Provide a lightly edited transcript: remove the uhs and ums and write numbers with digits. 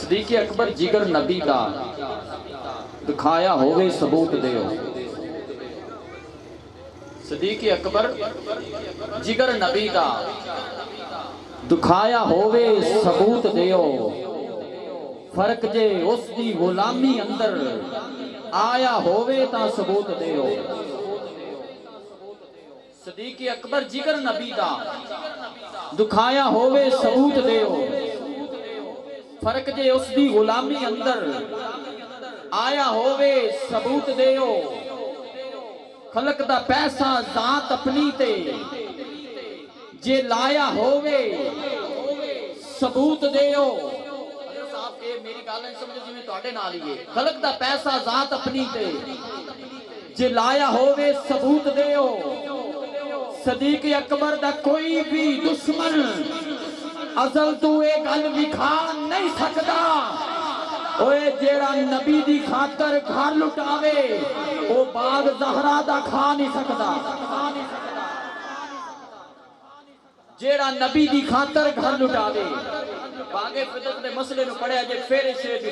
صدیق اکبر جگر نبی دا دکھایا ہوئے ثبوت دیو صدیق اکبر جگر نبی دا دکھایا ہوئے ثبوت دیو فرق جے اس دی غلامی اندر آیا ہوئے تا ثبوت دیو صدیق اکبر جگر نبی دا دکھایا ہوئے ثبوت دیو فرق جے اس دی غلامی اندر آیا ہوئے ثبوت دیو خلق دا پیسہ ذات اپنی تے جے لایا ہوئے ثبوت دیو میری گل نہیں سمجھو جی میں تواڈے نال ہی ہے خلق دا پیسہ ذات اپنی تے جے لایا ہوئے ثبوت دیو صدیق اکبر دا کوئی بھی دشمن ازل تو اے گل وکھا نہیں سکدا اوے جیڑا نبی دی خاطر گھر لٹاوے او باغ زہرا دا کھا نہیں سکدا جیڑا نبی دی خاطر گھر لٹاوے باغ فطرت دے مسئلے نو پڑھیا جے پھر اسے بھی